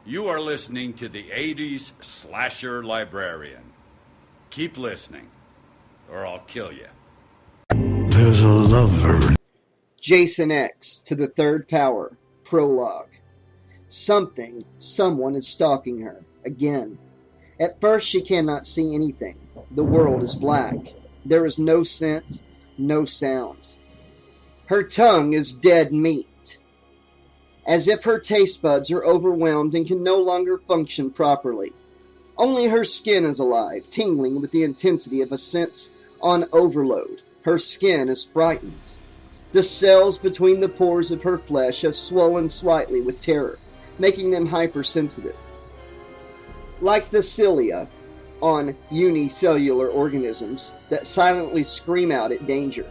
You are listening to the 80s Slasher Librarian. Keep listening, or I'll kill you. There's a lover. Jason X to the Third Power, Prologue. Someone is stalking her, again. At first she cannot see anything. The world is black. There is no scent, no sound. Her tongue is dead meat, as if her taste buds are overwhelmed and can no longer function properly. Only her skin is alive, tingling with the intensity of a sense on overload. Her skin is frightened. The cells between the pores of her flesh have swollen slightly with terror, making them hypersensitive. Like the cilia on unicellular organisms that silently scream out at danger.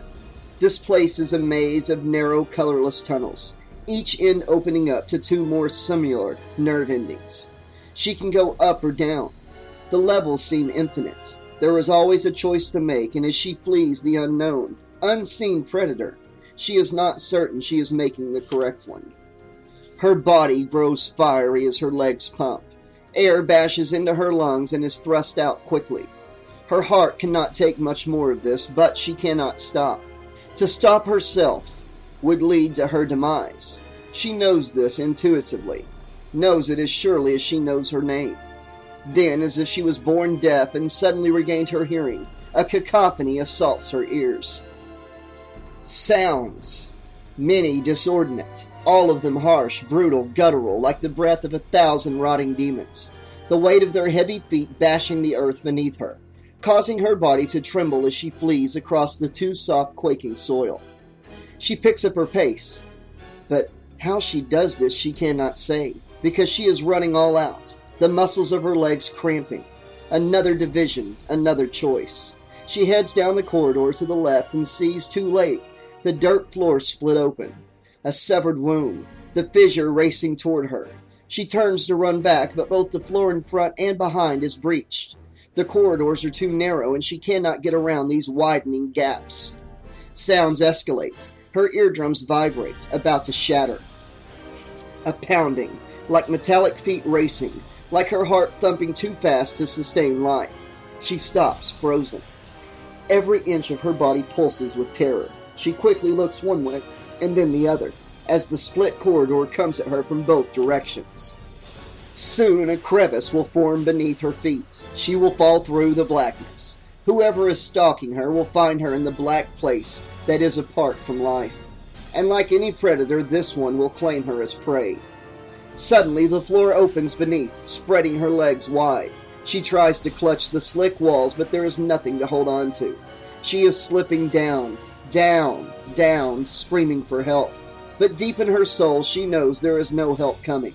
This place is a maze of narrow, colorless tunnels, each end opening up to two more similar nerve endings. She can go up or down. The levels seem infinite. There is always a choice to make, and as she flees the unknown, unseen predator, she is not certain she is making the correct one. Her body grows fiery as her legs pump. Air bashes into her lungs and is thrust out quickly. Her heart cannot take much more of this, but she cannot stop. To stop herself would lead to her demise. She knows this intuitively, knows it as surely as she knows her name. Then, as if she was born deaf and suddenly regained her hearing, a cacophony assaults her ears. Sounds, many disordinate, all of them harsh, brutal, guttural, like the breath of 1,000 rotting demons, the weight of their heavy feet bashing the earth beneath her, causing her body to tremble as she flees across the too soft, quaking soil. She picks up her pace, but how she does this she cannot say, because she is running all out, the muscles of her legs cramping. Another division, another choice. She heads down the corridor to the left and sees, too late, the dirt floor split open. A severed wound, the fissure racing toward her. She turns to run back, but both the floor in front and behind is breached. The corridors are too narrow, and she cannot get around these widening gaps. Sounds escalate. Her eardrums vibrate, about to shatter. A pounding, like metallic feet racing, like her heart thumping too fast to sustain life. She stops, frozen. Every inch of her body pulses with terror. She quickly looks one way and then the other, as the split corridor comes at her from both directions. Soon a crevice will form beneath her feet. She will fall through the blackness. Whoever is stalking her will find her in the black place that is apart from life. And like any predator, this one will claim her as prey. Suddenly the floor opens beneath, spreading her legs wide. She tries to clutch the slick walls, but there is nothing to hold on to. She is slipping down, down, screaming for help. But deep in her soul, she knows there is no help coming.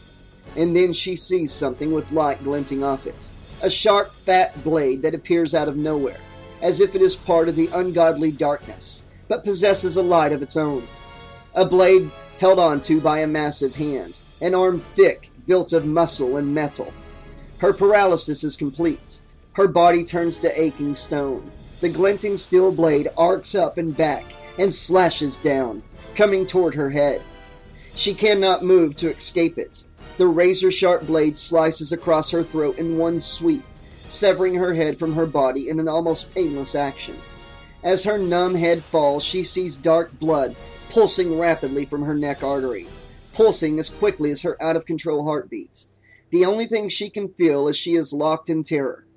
And then she sees something with light glinting off it. A sharp, fat blade that appears out of nowhere, as if it is part of the ungodly darkness, but possesses a light of its own. A blade held onto by a massive hand, an arm thick, built of muscle and metal. Her paralysis is complete. Her body turns to aching stone. The glinting steel blade arcs up and back and slashes down, coming toward her head. She cannot move to escape it. The razor-sharp blade slices across her throat in one sweep, severing her head from her body in an almost painless action. As her numb head falls, she sees dark blood pulsing rapidly from her neck artery, pulsing as quickly as her out-of-control heartbeat. The only thing she can feel is she is locked in terror.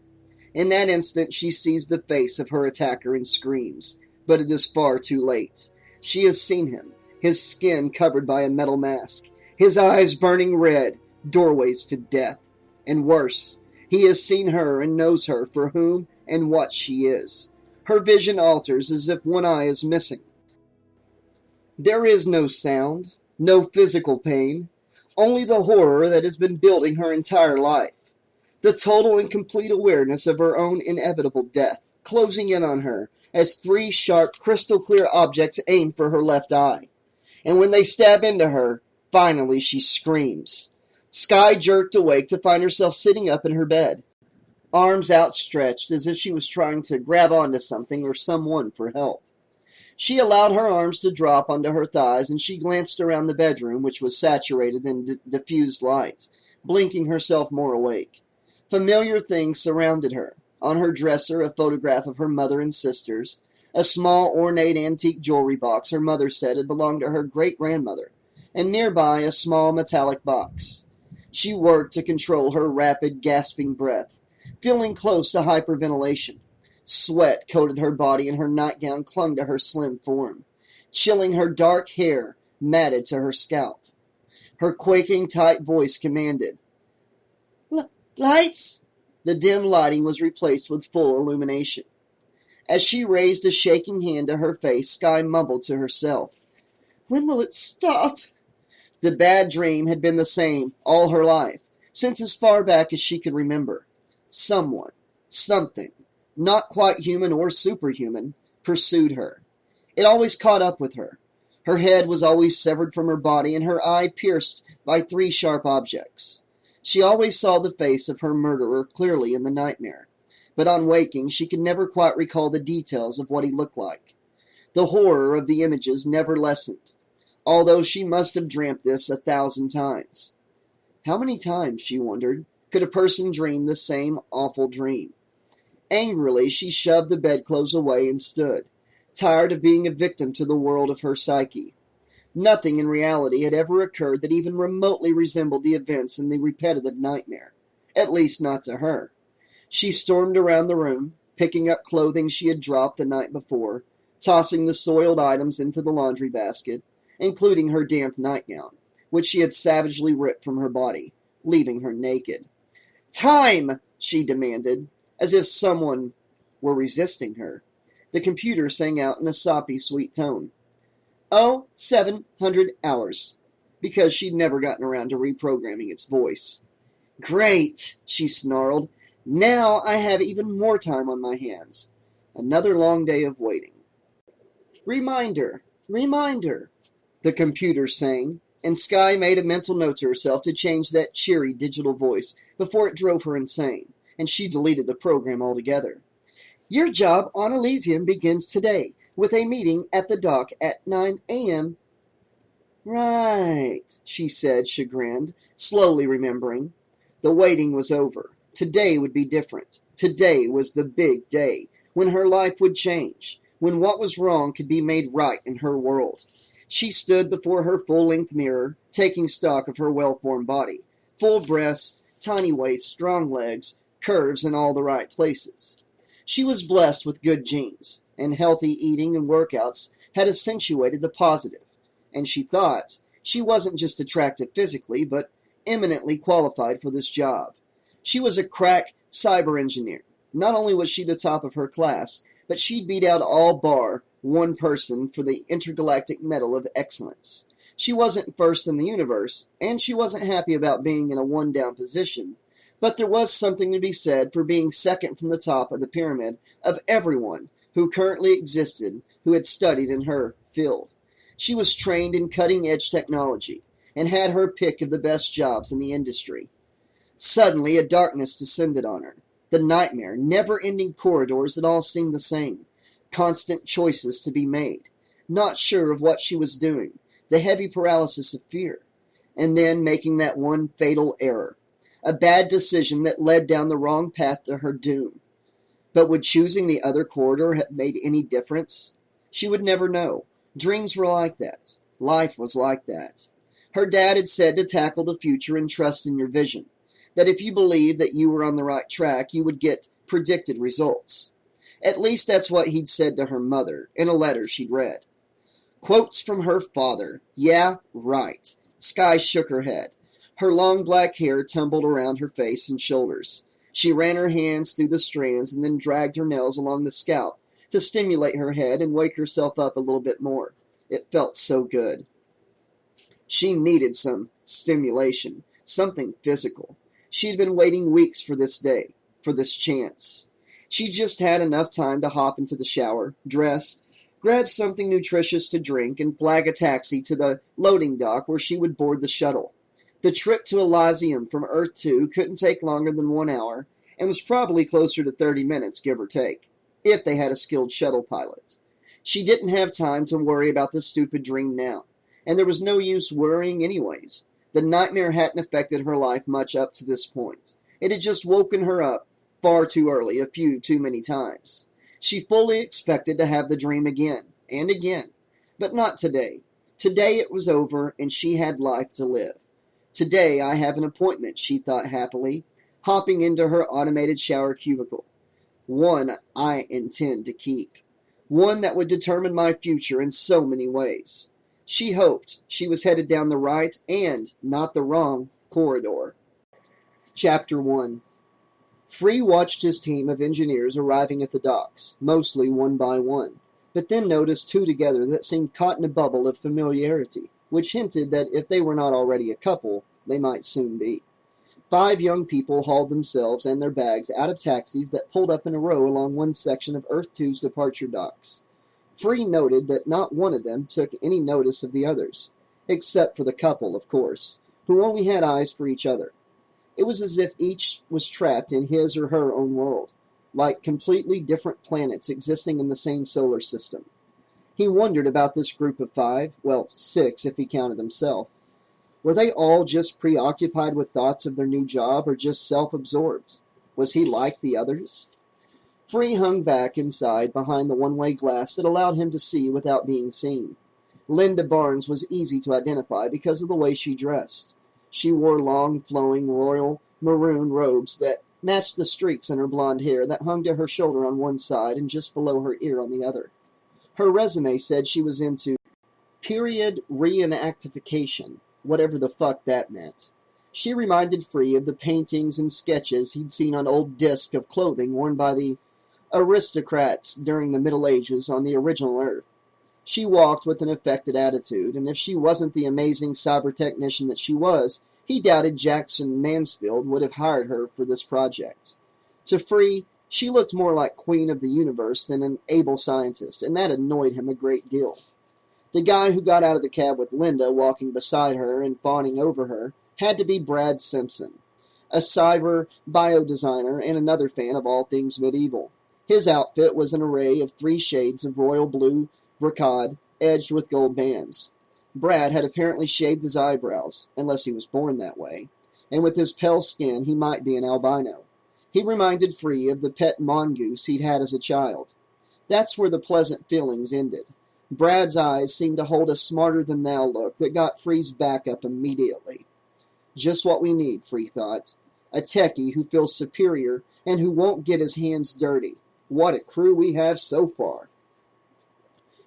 In that instant, she sees the face of her attacker and screams, but it is far too late. She has seen him, his skin covered by a metal mask, his eyes burning red, doorways to death. And worse, he has seen her and knows her for whom and what she is. Her vision alters as if one eye is missing. There is no sound, no physical pain, only the horror that has been building her entire life. The total and complete awareness of her own inevitable death, closing in on her as three sharp, crystal-clear objects aim for her left eye. And when they stab into her, finally she screams. Sky jerked awake to find herself sitting up in her bed, arms outstretched as if she was trying to grab onto something or someone for help. She allowed her arms to drop onto her thighs, and she glanced around the bedroom, which was saturated in diffused light, blinking herself more awake. Familiar things surrounded her. On her dresser, a photograph of her mother and sisters. A small, ornate antique jewelry box her mother said had belonged to her great-grandmother. And nearby, a small metallic box. She worked to control her rapid, gasping breath, feeling close to hyperventilation. Sweat coated her body and her nightgown clung to her slim form, chilling her dark hair matted to her scalp. Her quaking, tight voice commanded, "Lights!" The dim lighting was replaced with full illumination. As she raised a shaking hand to her face, Sky mumbled to herself, "When will it stop?" The bad dream had been the same all her life, since as far back as she could remember. Someone, something, not quite human or superhuman, pursued her. It always caught up with her. Her head was always severed from her body and her eye pierced by 3 sharp objects. She always saw the face of her murderer clearly in the nightmare, but on waking she could never quite recall the details of what he looked like. The horror of the images never lessened, although she must have dreamt this 1,000 times. How many times, she wondered, could a person dream the same awful dream? Angrily, she shoved the bedclothes away and stood, tired of being a victim to the world of her psyche. Nothing in reality had ever occurred that even remotely resembled the events in the repetitive nightmare, at least not to her. She stormed around the room, picking up clothing she had dropped the night before, tossing the soiled items into the laundry basket, including her damp nightgown, which she had savagely ripped from her body, leaving her naked. "Time!" she demanded, as if someone were resisting her. The computer sang out in a soppy, sweet tone. 700 hours, because she'd never gotten around to reprogramming its voice. "Great," she snarled. "Now I have even more time on my hands." Another long day of waiting. "Reminder, reminder," the computer sang, and Sky made a mental note to herself to change that cheery digital voice before it drove her insane, and she deleted the program altogether. "Your job on Elysium begins today, with a meeting at the dock at 9 a.m. "Right," she said, chagrined, slowly remembering. The waiting was over. Today would be different. Today was the big day, when her life would change, when what was wrong could be made right in her world. She stood before her full-length mirror, taking stock of her well-formed body. Full breasts, tiny waist, strong legs, curves in all the right places. She was blessed with good genes, and healthy eating and workouts had accentuated the positive, and she thought she wasn't just attractive physically, but eminently qualified for this job. She was a crack cyber engineer. Not only was she the top of her class, but she'd beat out all bar one person for the Intergalactic Medal of Excellence. She wasn't first in the universe, and she wasn't happy about being in a one-down position, but there was something to be said for being second from the top of the pyramid of everyone who currently existed who had studied in her field. She was trained in cutting-edge technology and had her pick of the best jobs in the industry. Suddenly, a darkness descended on her. The nightmare, never-ending corridors that all seemed the same. Constant choices to be made. Not sure of what she was doing. The heavy paralysis of fear. And then making that one fatal error. A bad decision that led down the wrong path to her doom. But would choosing the other corridor have made any difference? She would never know. Dreams were like that. Life was like that. Her dad had said to tackle the future and trust in your vision. That if you believed that you were on the right track, you would get predicted results. At least that's what he'd said to her mother in a letter she'd read. Quotes from her father. Yeah, right. Sky shook her head. Her long black hair tumbled around her face and shoulders. She ran her hands through the strands and then dragged her nails along the scalp to stimulate her head and wake herself up a little bit more. It felt so good. She needed some stimulation, something physical. She'd been waiting weeks for this day, for this chance. She just had enough time to hop into the shower, dress, grab something nutritious to drink, and flag a taxi to the loading dock where she would board the shuttle. The trip to Elysium from Earth 2 couldn't take longer than 1 hour, and was probably closer to 30 minutes, give or take, if they had a skilled shuttle pilot. She didn't have time to worry about the stupid dream now, and there was no use worrying anyways. The nightmare hadn't affected her life much up to this point. It had just woken her up far too early, a few too many times. She fully expected to have the dream again, and again. But not today. Today it was over, and she had life to live. Today I have an appointment, she thought happily, hopping into her automated shower cubicle. One I intend to keep. One that would determine my future in so many ways. She hoped she was headed down the right and not the wrong corridor. Chapter 1. Free watched his team of engineers arriving at the docks, mostly one by one, but then noticed two together that seemed caught in a bubble of familiarity, which hinted that if they were not already a couple, they might soon be. 5 young people hauled themselves and their bags out of taxis that pulled up in a row along one section of Earth 2's departure docks. Free noted that not one of them took any notice of the others, except for the couple, of course, who only had eyes for each other. It was as if each was trapped in his or her own world, like completely different planets existing in the same solar system. He wondered about this group of 5, well, 6 if he counted himself. Were they all just preoccupied with thoughts of their new job or just self-absorbed? Was he like the others? Free hung back inside behind the one-way glass that allowed him to see without being seen. Linda Barnes was easy to identify because of the way she dressed. She wore long, flowing, royal maroon robes that matched the streaks in her blonde hair that hung to her shoulder on one side and just below her ear on the other. Her resume said she was into period reenactification, whatever the fuck that meant. She reminded Free of the paintings and sketches he'd seen on old discs of clothing worn by the aristocrats during the Middle Ages on the original Earth. She walked with an affected attitude, and if she wasn't the amazing cyber technician that she was, he doubted Jackson Mansfield would have hired her for this project. To Free, she looked more like Queen of the Universe than an able scientist, and that annoyed him a great deal. The guy who got out of the cab with Linda walking beside her and fawning over her had to be Brad Simpson, a cyber biodesigner and another fan of all things medieval. His outfit was an array of 3 shades of royal blue brocade edged with gold bands. Brad had apparently shaved his eyebrows, unless he was born that way, and with his pale skin he might be an albino. He reminded Free of the pet mongoose he'd had as a child. That's where the pleasant feelings ended. Brad's eyes seemed to hold a smarter-than-thou look that got Free's back up immediately. Just what we need, Free thought. A techie who feels superior and who won't get his hands dirty. What a crew we have so far.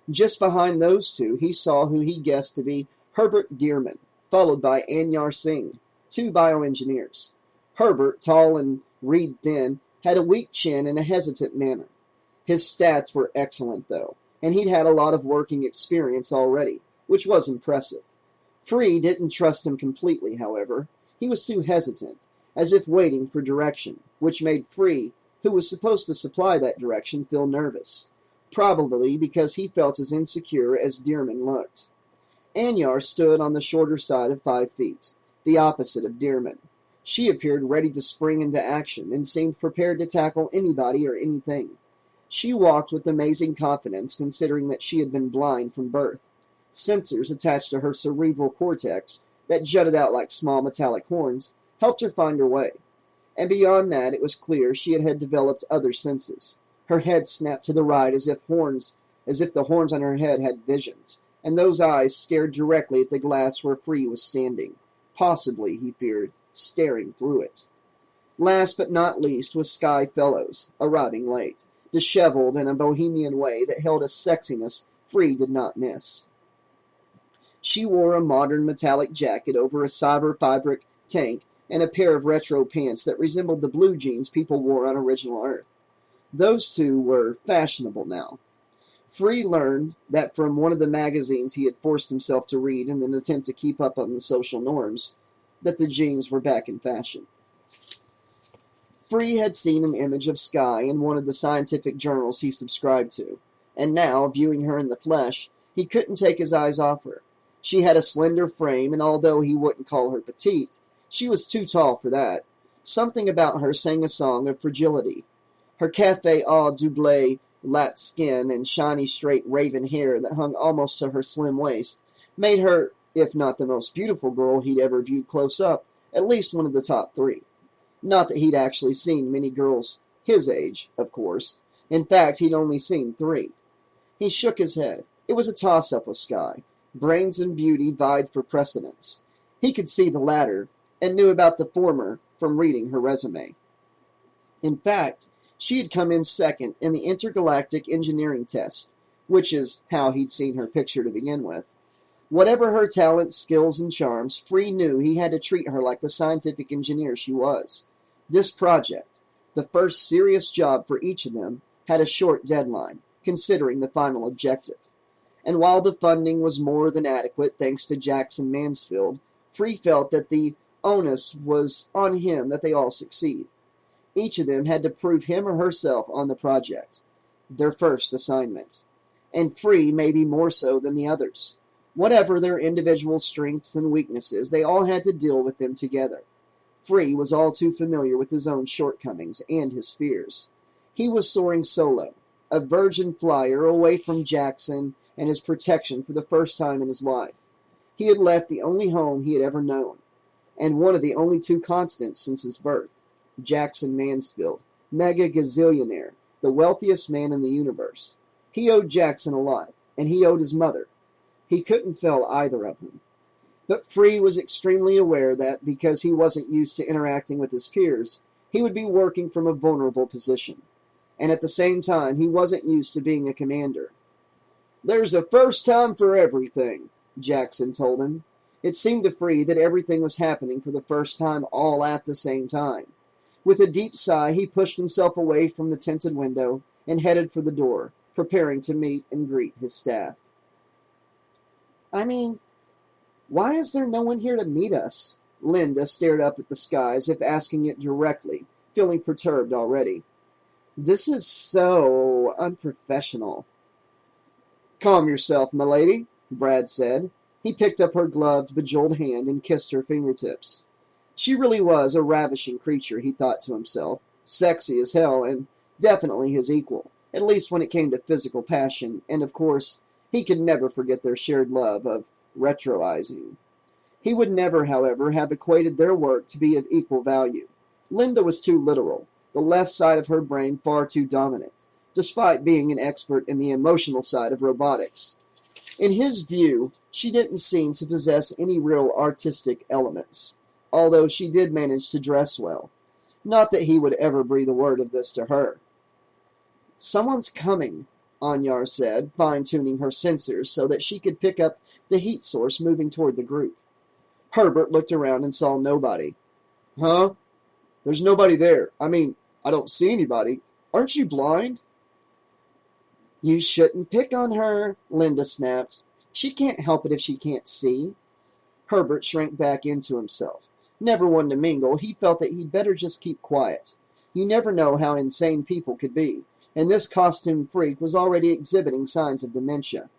Just behind those two, he saw who he guessed to be Herbert Dearman, followed by Anyar Singh, 2 bioengineers. Herbert, tall and reed thin, had a weak chin and a hesitant manner. His stats were excellent, though, and he'd had a lot of working experience already, which was impressive. Free didn't trust him completely, however. He was too hesitant, as if waiting for direction, which made Free, who was supposed to supply that direction, feel nervous. Probably because he felt as insecure as Dearman looked. Anyar stood on the shorter side of 5 feet, the opposite of Dearman. She appeared ready to spring into action and seemed prepared to tackle anybody or anything. She walked with amazing confidence considering that she had been blind from birth. Sensors attached to her cerebral cortex that jutted out like small metallic horns helped her find her way. And beyond that, it was clear she had developed other senses. Her head snapped to the right as if the horns on her head had visions, and those eyes stared directly at the glass where Free was standing, possibly, he feared, staring through it. Last but not least was Sky Fellows, arriving late, disheveled in a bohemian way that held a sexiness Free did not miss. She wore a modern metallic jacket over a cyber fabric tank and a pair of retro pants that resembled the blue jeans people wore on original Earth. Those two were fashionable now. Free learned that from one of the magazines he had forced himself to read in an attempt to keep up on the social norms, that the jeans were back in fashion. Free had seen an image of Sky in one of the scientific journals he subscribed to, and now, viewing her in the flesh, he couldn't take his eyes off her. She had a slender frame, and although he wouldn't call her petite, she was too tall for that. Something about her sang a song of fragility. Her café au double lat skin and shiny straight raven hair that hung almost to her slim waist made her If not the most beautiful girl he'd ever viewed close up, at least one of the top 3. Not that he'd actually seen many girls his age, of course. In fact, he'd only seen 3. He shook his head. It was a toss-up with Skye. Brains and beauty vied for precedence. He could see the latter, and knew about the former from reading her resume. In fact, she had come in second in the intergalactic engineering test, which is how he'd seen her picture to begin with. Whatever her talents, skills, and charms, Free knew he had to treat her like the scientific engineer she was. This project, the first serious job for each of them, had a short deadline, considering the final objective. And while the funding was more than adequate thanks to Jackson Mansfield, Free felt that the onus was on him that they all succeed. Each of them had to prove him or herself on the project, their first assignment. And Free maybe more so than the others. Whatever their individual strengths and weaknesses, they all had to deal with them together. Free was all too familiar with his own shortcomings and his fears. He was soaring solo, a virgin flyer away from Jackson and his protection for the first time in his life. He had left the only home he had ever known, and one of the only 2 constants since his birth. Jackson Mansfield, mega gazillionaire, the wealthiest man in the universe. He owed Jackson a lot, and he owed his mother. He couldn't fail either of them. But Free was extremely aware that, because he wasn't used to interacting with his peers, he would be working from a vulnerable position. And at the same time, he wasn't used to being a commander. "There's a first time for everything," Jackson told him. It seemed to Free that everything was happening for the first time all at the same time. With a deep sigh, he pushed himself away from the tinted window and headed for the door, preparing to meet and greet his staff. "I mean, why is there no one here to meet us?" Linda stared up at the sky as if asking it directly, feeling perturbed already. "This is so unprofessional." "Calm yourself, milady," Brad said. He picked up her gloved, bejeweled hand and kissed her fingertips. She really was a ravishing creature, he thought to himself, sexy as hell, and definitely his equal, at least when it came to physical passion, and of course, he could never forget their shared love of retroizing. He would never, however, have equated their work to be of equal value. Linda was too literal, the left side of her brain far too dominant, despite being an expert in the emotional side of robotics. In his view, she didn't seem to possess any real artistic elements, although she did manage to dress well. Not that he would ever breathe a word of this to her. "Someone's coming," Anyar said, fine-tuning her sensors so that she could pick up the heat source moving toward the group. Herbert looked around and saw nobody. "Huh? There's nobody there. I mean, I don't see anybody. Aren't you blind?" "You shouldn't pick on her," Linda snapped. "She can't help it if she can't see." Herbert shrank back into himself. Never one to mingle, he felt that he'd better just keep quiet. You never know how insane people could be, and this costume freak was already exhibiting signs of dementia.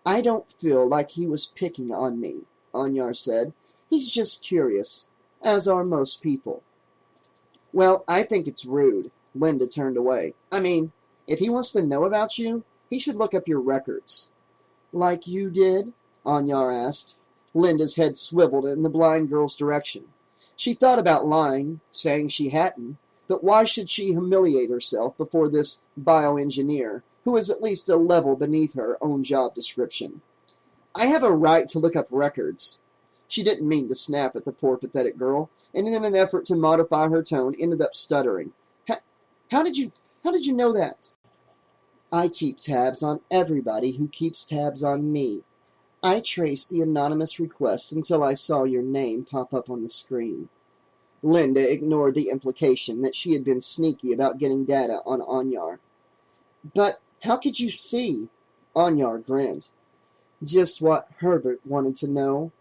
"I don't feel like he was picking on me," Anyar said. "He's just curious, as are most people." "Well, I think it's rude." Linda turned away. "I mean, if he wants to know about you, he should look up your records." "Like you did?" Anyar asked. Linda's head swiveled in the blind girl's direction. She thought about lying, saying she hadn't, but why should she humiliate herself before this bioengineer, who was at least a level beneath her own job description? "I have a right to look up records." She didn't mean to snap at the poor pathetic girl, and in an effort to modify her tone, ended up stuttering. How did you know that?" "I keep tabs on everybody who keeps tabs on me. I traced the anonymous request until I saw your name pop up on the screen." Linda ignored the implication that she had been sneaky about getting data on Anyar. "But how could you see?" Anyar grinned. "Just what Herbert wanted to know."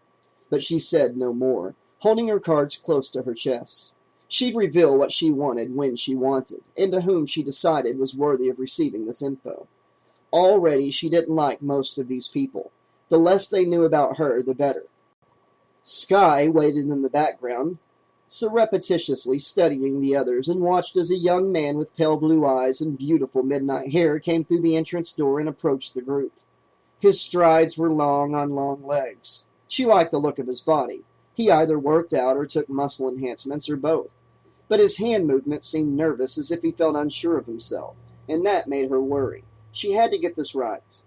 But she said no more, holding her cards close to her chest. She'd reveal what she wanted when she wanted, and to whom she decided was worthy of receiving this info. Already she didn't like most of these people. The less they knew about her, the better. Skye waited in the background, surreptitiously studying the others, and watched as a young man with pale blue eyes and beautiful midnight hair came through the entrance door and approached the group. His strides were long on long legs. She liked the look of his body. He either worked out or took muscle enhancements or both. But his hand movements seemed nervous, as if he felt unsure of himself, and that made her worry. She had to get this right.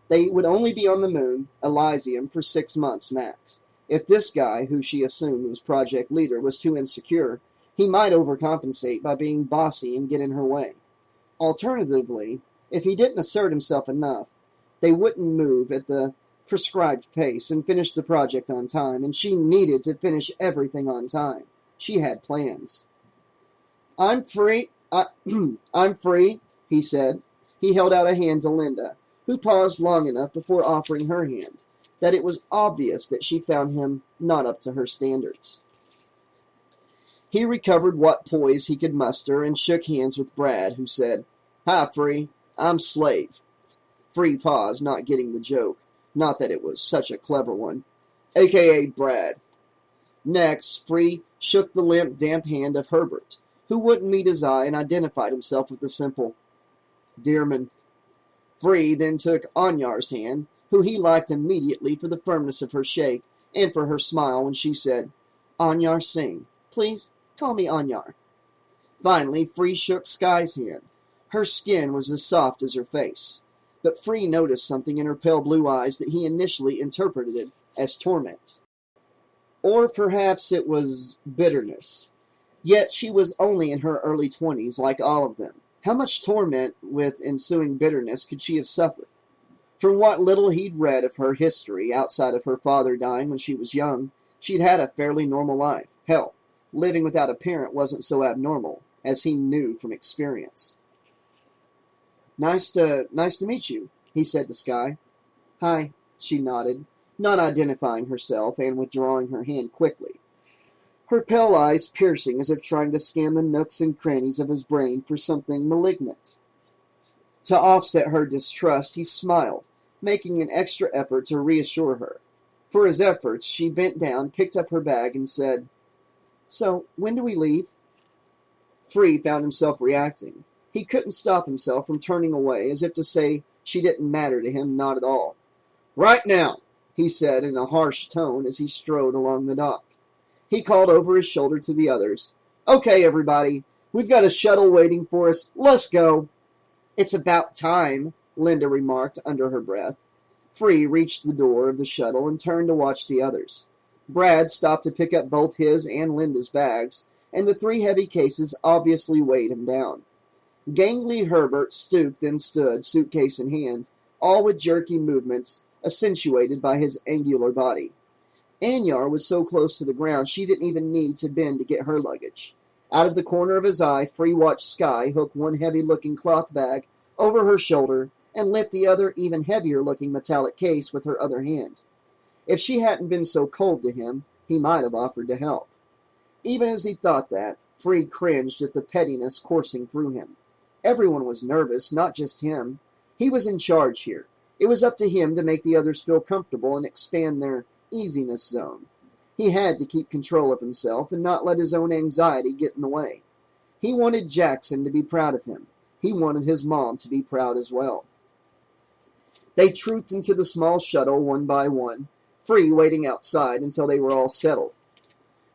They would only be on the moon, Elysium, for 6 months max. If this guy, who she assumed was project leader, was too insecure, he might overcompensate by being bossy and get in her way. Alternatively, if he didn't assert himself enough, they wouldn't move at the prescribed pace and finish the project on time, and she needed to finish everything on time. She had plans. I'm free, he said. He held out a hand to Linda, who paused long enough before offering her hand, that it was obvious that she found him not up to her standards. He recovered what poise he could muster and shook hands with Brad, who said, "Hi, Free. I'm Slave." Free paused, not getting the joke. Not that it was such a clever one. A.K.A. Brad. Next, Free shook the limp, damp hand of Herbert, who wouldn't meet his eye, and identified himself with the simple Dearman. Free then took Anyar's hand, who he liked immediately for the firmness of her shake and for her smile when she said, "Anyar Singh. Please, call me Anyar." Finally, Free shook Sky's hand. Her skin was as soft as her face, but Free noticed something in her pale blue eyes that he initially interpreted as torment. Or perhaps it was bitterness. Yet she was only in her early 20s, like all of them. How much torment with ensuing bitterness could she have suffered? From what little he'd read of her history, outside of her father dying when she was young, she'd had a fairly normal life. Hell, living without a parent wasn't so abnormal, as he knew from experience. Nice to meet you, he said to Sky. Hi, she nodded, not identifying herself and withdrawing her hand quickly, her pale eyes piercing as if trying to scan the nooks and crannies of his brain for something malignant. To offset her distrust, he smiled, making an extra effort to reassure her. For his efforts, she bent down, picked up her bag, and said, "So, when do we leave?" Free found himself reacting. He couldn't stop himself from turning away, as if to say she didn't matter to him, not at all. "Right now," he said in a harsh tone as he strode along the dock. He called over his shoulder to the others. "Okay, everybody, we've got a shuttle waiting for us. Let's go." "It's about time," Linda remarked under her breath. Free reached the door of the shuttle and turned to watch the others. Brad stopped to pick up both his and Linda's bags, and the 3 heavy cases obviously weighed him down. Gangly Herbert stooped then stood, suitcase in hand, all with jerky movements accentuated by his angular body. Anyar was so close to the ground she didn't even need to bend to get her luggage. Out of the corner of his eye, Free watched Sky hook one heavy-looking cloth bag over her shoulder and lift the other, even heavier-looking metallic case with her other hand. If she hadn't been so cold to him, he might have offered to help. Even as he thought that, Free cringed at the pettiness coursing through him. Everyone was nervous, not just him. He was in charge here. It was up to him to make the others feel comfortable and expand their easiness zone. He had to keep control of himself and not let his own anxiety get in the way. He wanted Jackson to be proud of him. He wanted his mom to be proud as well. They trooped into the small shuttle one by one, Free waiting outside until they were all settled.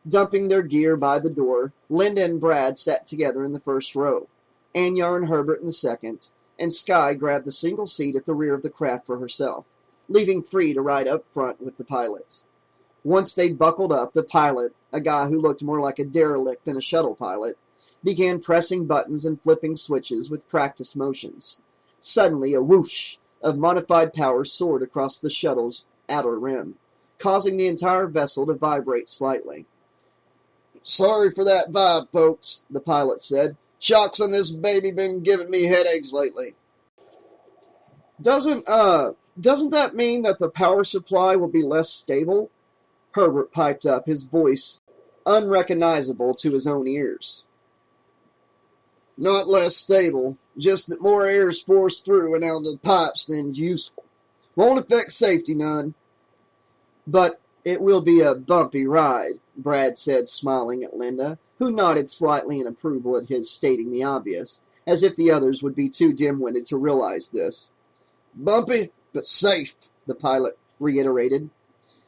Dumping their gear by the door, Linda and Brad sat together in the first row, Anyar and Herbert in the second, and Sky grabbed the single seat at the rear of the craft for herself, leaving Free to ride up front with the pilot. Once they buckled up, the pilot, a guy who looked more like a derelict than a shuttle pilot, began pressing buttons and flipping switches with practiced motions. Suddenly, a whoosh of modified power soared across the shuttle's outer rim, causing the entire vessel to vibrate slightly. "Sorry for that vibe, folks," the pilot said. "Shocks on this baby been giving me headaches lately." Doesn't that mean that the power supply will be less stable?" Herbert piped up, his voice unrecognizable to his own ears. "Not less stable, just that more air is forced through and out of the pipes than's useful. Won't affect safety none." "But it will be a bumpy ride," Brad said, smiling at Linda, who nodded slightly in approval at his stating the obvious, as if the others would be too dim-witted to realize this. "Bumpy, but safe," the pilot reiterated.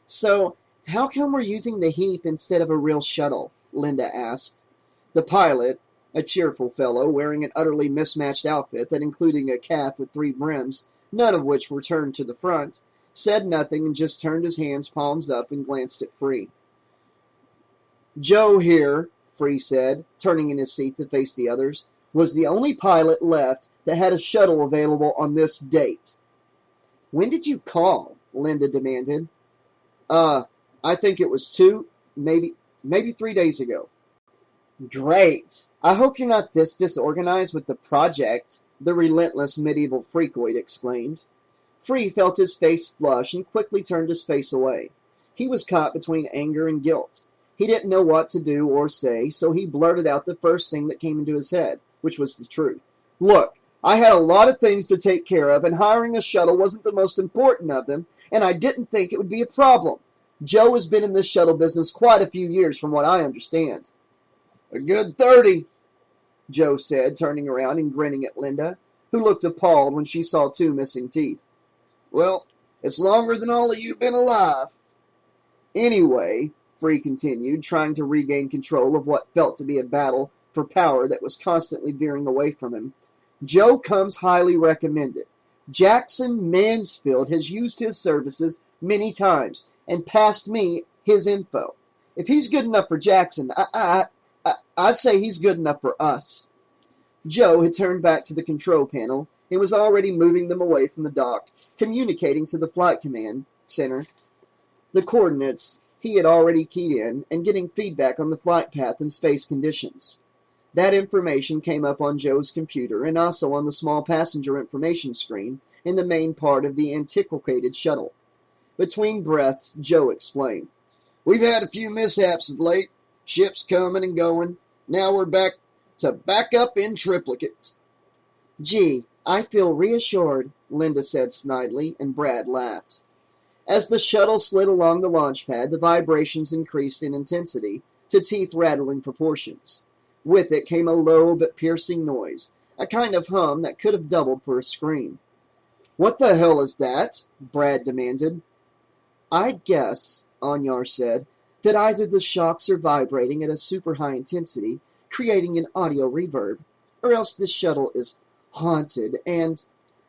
So, how come we're using the heap instead of a real shuttle? Linda asked. The pilot, a cheerful fellow wearing an utterly mismatched outfit that included a cap with 3 brims, none of which were turned to the front, said nothing and just turned his hands palms up and glanced at Free. Joe here, Free said, turning in his seat to face the others, was the only pilot left that had a shuttle available on this date. When did you call? Linda demanded. I think it was 2, maybe 3 days ago. Great. I hope you're not this disorganized with the project, the relentless medieval freakoid exclaimed. Free felt his face flush and quickly turned his face away. He was caught between anger and guilt. He didn't know what to do or say, so he blurted out the first thing that came into his head, which was the truth. Look, I had a lot of things to take care of, and hiring a shuttle wasn't the most important of them, and I didn't think it would be a problem. Joe has been in this shuttle business quite a few years, from what I understand. A good 30, Joe said, turning around and grinning at Linda, who looked appalled when she saw 2 missing teeth. Well, it's longer than all of you been alive. Anyway, Free continued, trying to regain control of what felt to be a battle for power that was constantly veering away from him. Joe comes highly recommended. Jackson Mansfield has used his services many times and passed me his info. If he's good enough for Jackson, I'd say he's good enough for us. Joe had turned back to the control panel and was already moving them away from the dock, communicating to the flight command center the coordinates he had already keyed in and getting feedback on the flight path and space conditions. That information came up on Joe's computer and also on the small passenger information screen in the main part of the antiquated shuttle. Between breaths, Joe explained. We've had a few mishaps of late. Ships coming and going. Now we're back up in triplicate. Gee, I feel reassured, Linda said snidely, and Brad laughed. As the shuttle slid along the launch pad, the vibrations increased in intensity to teeth-rattling proportions. With it came a low but piercing noise, a kind of hum that could have doubled for a scream. What the hell is that? Brad demanded. I'd guess, Anyar said, that either the shocks are vibrating at a super high intensity, creating an audio reverb, or else this shuttle is haunted and...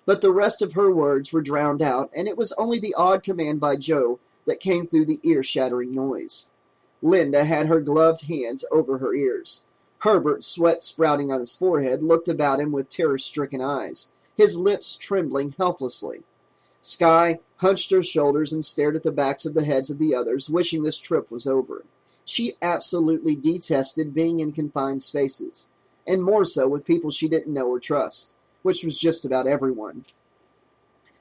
But the rest of her words were drowned out, and it was only the odd command by Joe that came through the ear-shattering noise. Linda had her gloved hands over her ears. Herbert, sweat sprouting on his forehead, looked about him with terror-stricken eyes, his lips trembling helplessly. Skye hunched her shoulders and stared at the backs of the heads of the others, wishing this trip was over. She absolutely detested being in confined spaces, and more so with people she didn't know or trust, which was just about everyone.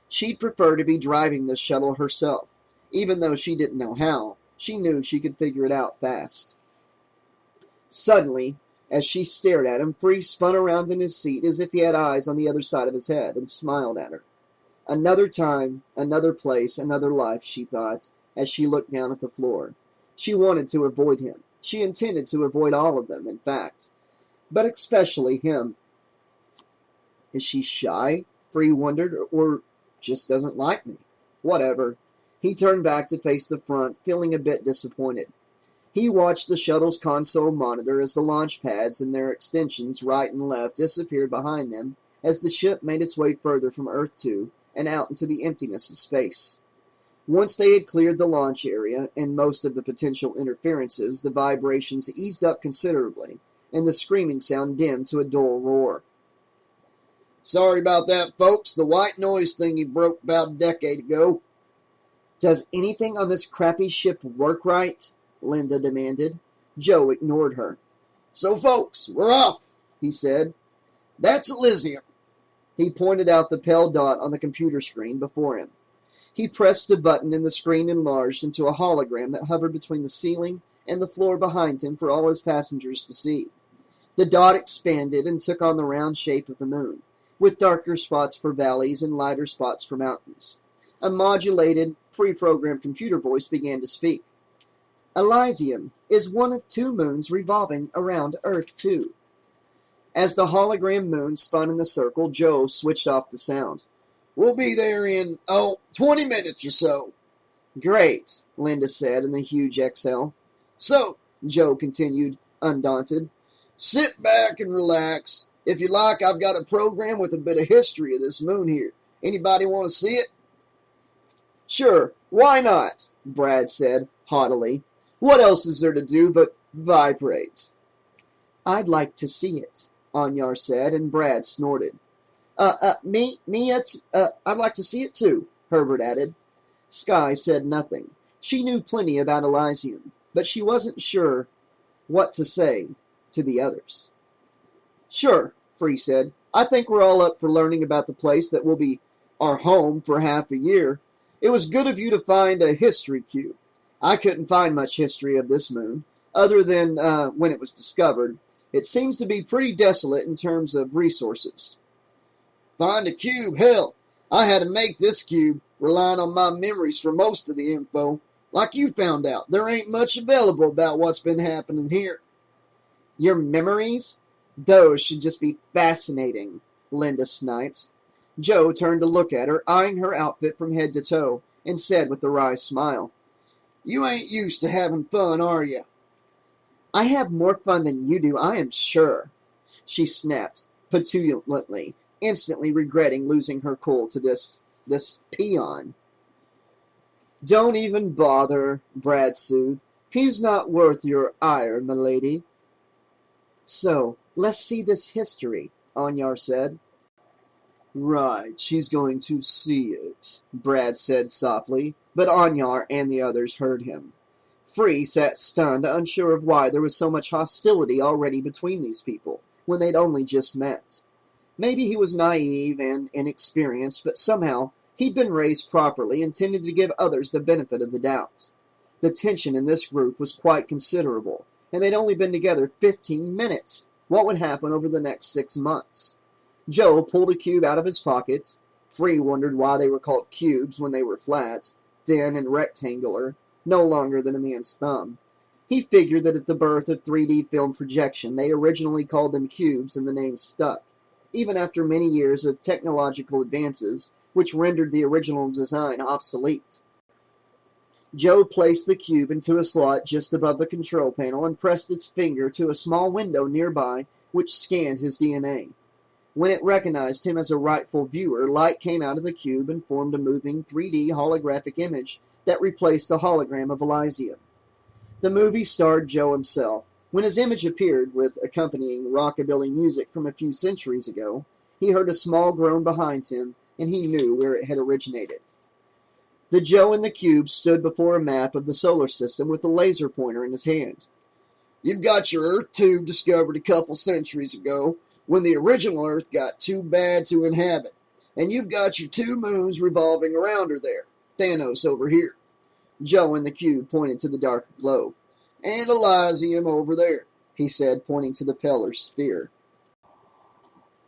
She'd prefer to be driving the shuttle herself. Even though she didn't know how, she knew she could figure it out fast. Suddenly, as she stared at him, Free spun around in his seat as if he had eyes on the other side of his head and smiled at her. Another time, another place, another life, she thought, as she looked down at the floor. She wanted to avoid him. She intended to avoid all of them, in fact. But especially him. Is she shy? Free wondered, or just doesn't like me? Whatever. He turned back to face the front, feeling a bit disappointed. He watched the shuttle's console monitor as the launch pads and their extensions right and left disappeared behind them as the ship made its way further from Earth 2 and out into the emptiness of space. Once they had cleared the launch area and most of the potential interferences, the vibrations eased up considerably, and the screaming sound dimmed to a dull roar. Sorry about that, folks. The white noise thingy broke about a decade ago. Does anything on this crappy ship work right? Linda demanded. Joe ignored her. So, folks, we're off, he said. That's Elysium. He pointed out the pale dot on the computer screen before him. He pressed a button and the screen enlarged into a hologram that hovered between the ceiling and the floor behind him for all his passengers to see. The dot expanded and took on the round shape of the moon, with darker spots for valleys and lighter spots for mountains. A modulated, pre-programmed computer voice began to speak. Elysium is one of 2 moons revolving around Earth 2. As the hologram moon spun in the circle, Joe switched off the sound. We'll be there in, 20 minutes or so. Great, Linda said in the huge exhale. So, Joe continued, undaunted. Sit back and relax. If you like, I've got a program with a bit of history of this moon here. Anybody want to see it? Sure, why not? Brad said, haughtily. What else is there to do but vibrate? I'd like to see it, Anyar said, and Brad snorted. I'd like to see it too, Herbert added. Skye said nothing. She knew plenty about Elysium, but she wasn't sure what to say to the others. Sure, Free said. I think we're all up for learning about the place that will be our home for half a year. It was good of you to find a history cube. I couldn't find much history of this moon, other than when it was discovered. It seems to be pretty desolate in terms of resources. Find a cube? Hell, I had to make this cube, relying on my memories for most of the info. Like you found out, there ain't much available about what's been happening here. Your memories? Those should just be fascinating, Linda sniped. Joe turned to look at her, eyeing her outfit from head to toe, and said with a wry smile, You ain't used to having fun, are you? I have more fun than you do, I am sure, she snapped petulantly, instantly regretting losing her cool to this peon. Don't even bother, Brad soothed. He's not worth your ire, milady. So, let's see this history, Anyar said. Right, she's going to see it, Brad said softly, but Anyar and the others heard him. Free sat stunned, unsure of why there was so much hostility already between these people, when they'd only just met. Maybe he was naive and inexperienced, but somehow he'd been raised properly and tended to give others the benefit of the doubt. The tension in this group was quite considerable, and they'd only been together 15 minutes. What would happen over the next 6 months? Joe pulled a cube out of his pocket. Free wondered why they were called cubes when they were flat, thin and rectangular, no longer than a man's thumb. He figured that at the birth of 3D film projection, they originally called them cubes and the name stuck, even after many years of technological advances, which rendered the original design obsolete. Joe placed the cube into a slot just above the control panel and pressed its finger to a small window nearby which scanned his DNA. When it recognized him as a rightful viewer, light came out of the cube and formed a moving 3D holographic image that replaced the hologram of Elysium. The movie starred Joe himself. When his image appeared, with accompanying rockabilly music from a few centuries ago, he heard a small groan behind him, and he knew where it had originated. The Joe in the cube stood before a map of the solar system with a laser pointer in his hand. You've got your Earth tube discovered a couple centuries ago, when the original Earth got too bad to inhabit, and you've got your 2 moons revolving around her there. Thanos over here. Joe in the cube pointed to the dark globe. And Elysium over there, he said, pointing to the paler sphere.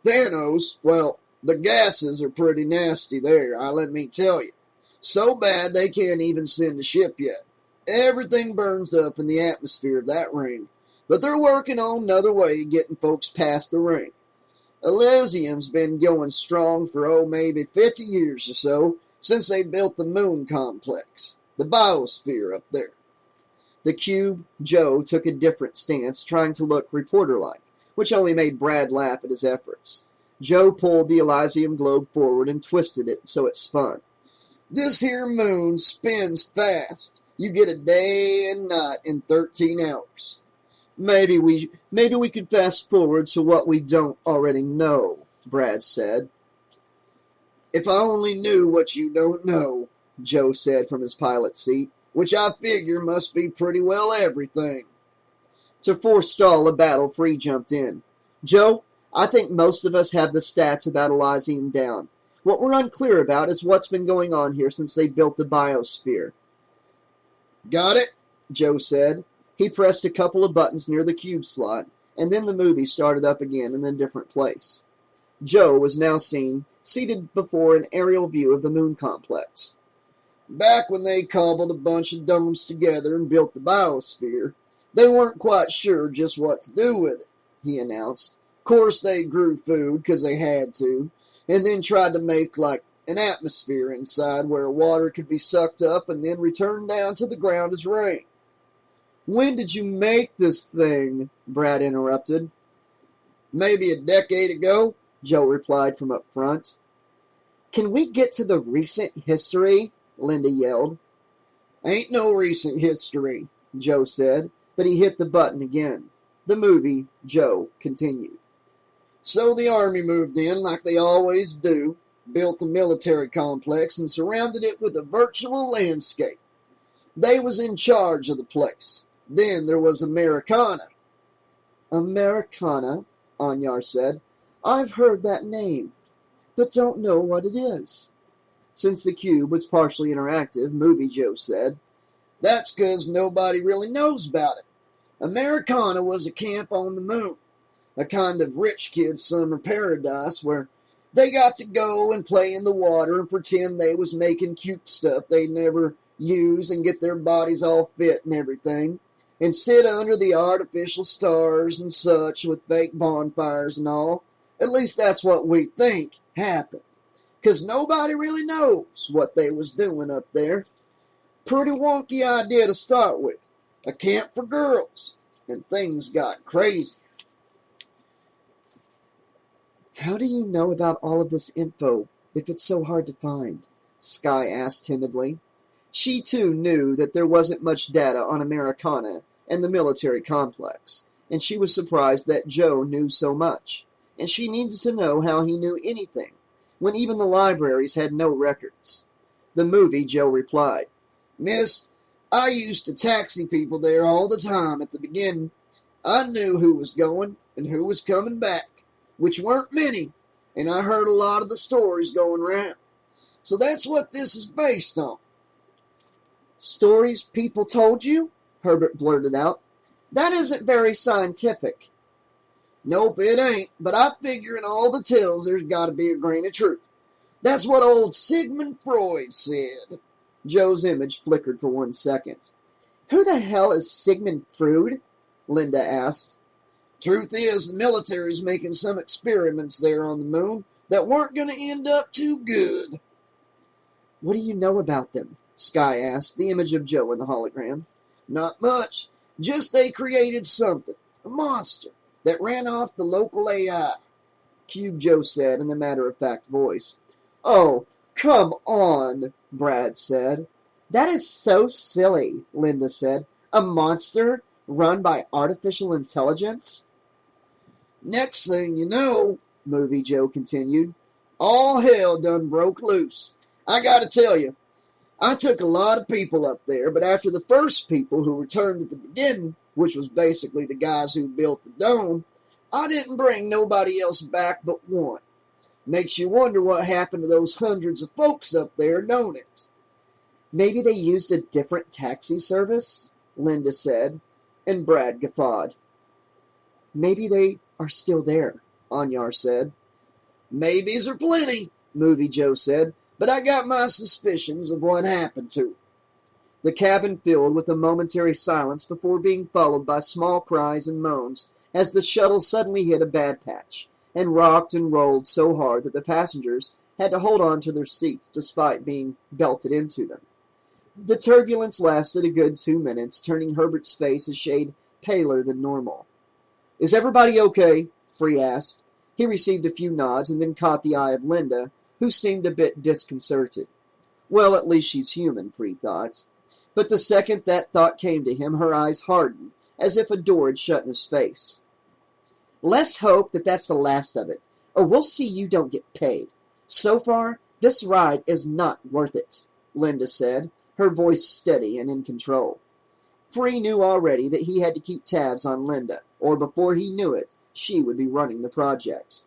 Thanos, well, the gases are pretty nasty there, let me tell you. So bad they can't even send a ship yet. Everything burns up in the atmosphere of that ring, but they're working on another way of getting folks past the ring. Elysium's been going strong for, maybe 50 years or so, since they built the moon complex, the biosphere up there. The cube, Joe, took a different stance, trying to look reporter-like, which only made Brad laugh at his efforts. Joe pulled the Elysium globe forward and twisted it so it spun. This here moon spins fast. You get a day and night in 13 hours. Maybe we could fast forward to what we don't already know, Brad said. If I only knew what you don't know, Joe said from his pilot seat, which I figure must be pretty well everything. To forestall a battle, Free jumped in. Joe, I think most of us have the stats about Elysium down. What we're unclear about is what's been going on here since they built the biosphere. Got it? Joe said. He pressed a couple of buttons near the cube slot, and then the movie started up again in a different place. Joe was now seen seated before an aerial view of the moon complex. Back when they cobbled a bunch of domes together and built the biosphere, they weren't quite sure just what to do with it, he announced. Of course, they grew food because they had to, and then tried to make, an atmosphere inside where water could be sucked up and then returned down to the ground as rain. When did you make this thing? Brad interrupted. Maybe a decade ago, Joe replied from up front. Can we get to the recent history? Linda yelled. Ain't no recent history, Joe said, but he hit the button again. The movie, Joe continued. So the army moved in like they always do, built the military complex and surrounded it with a virtual landscape. They was in charge of the place. Then there was Americana. Americana, Anyar said. I've heard that name, but don't know what it is. Since the cube was partially interactive, Movie Joe said, That's 'cause nobody really knows about it. Americana was a camp on the moon, a kind of rich kid's summer paradise where they got to go and play in the water and pretend they was making cute stuff they never use and get their bodies all fit and everything, and sit under the artificial stars and such with fake bonfires and all. At least that's what we think happened, 'cause nobody really knows what they was doing up there. Pretty wonky idea to start with. A camp for girls. And things got crazy. How do you know about all of this info if it's so hard to find? Sky asked timidly. She too knew that there wasn't much data on Americana and the military complex, and she was surprised that Joe knew so much, and she needed to know how he knew anything, when even the libraries had no records. The movie, Joe replied. Miss, I used to taxi people there all the time at the beginning. I knew who was going and who was coming back, which weren't many, and I heard a lot of the stories going round. So that's what this is based on. Stories people told you? Herbert blurted out. That isn't very scientific. Nope, it ain't, but I figure in all the tales there's got to be a grain of truth. That's what old Sigmund Freud said. Joe's image flickered for 1 second. Who the hell is Sigmund Freud? Linda asked. Truth is, the military's making some experiments there on the moon that weren't going to end up too good. What do you know about them? Sky asked, the image of Joe in the hologram. Not much. Just they created something, a monster, that ran off the local AI. Cube Joe said in a matter-of-fact voice. Oh, come on, Brad said. That is so silly, Linda said. A monster run by artificial intelligence? Next thing you know, Movie Joe continued, all hell done broke loose. I gotta tell you, I took a lot of people up there, but after the first people who returned at the beginning, which was basically the guys who built the dome, I didn't bring nobody else back but one. Makes you wonder what happened to those hundreds of folks up there known it. Maybe they used a different taxi service, Linda said, and Brad guffawed. Maybe they are still there, Anyar said. Maybes are plenty, Movie Joe said, but I got my suspicions of what happened to them. The cabin filled with a momentary silence before being followed by small cries and moans as the shuttle suddenly hit a bad patch and rocked and rolled so hard that the passengers had to hold on to their seats despite being belted into them. The turbulence lasted a good 2 minutes, turning Herbert's face a shade paler than normal. Is everybody okay? Free asked. He received a few nods and then caught the eye of Linda, who seemed a bit disconcerted. Well, at least she's human, Free thought. But the second that thought came to him, her eyes hardened, as if a door had shut in his face. Let's hope that that's the last of it, or we'll see you don't get paid. So far, this ride is not worth it, Linda said, her voice steady and in control. Free knew already that he had to keep tabs on Linda, or before he knew it, she would be running the project.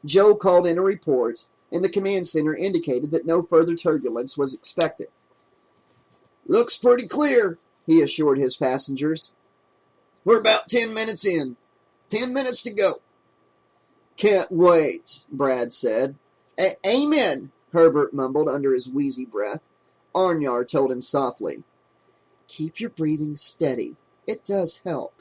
Joe called in a report, and the command center indicated that no further turbulence was expected. Looks pretty clear, he assured his passengers. We're about 10 minutes in. 10 minutes to go. Can't wait, Brad said. Amen, Herbert mumbled under his wheezy breath. Anyar told him softly. Keep your breathing steady. It does help.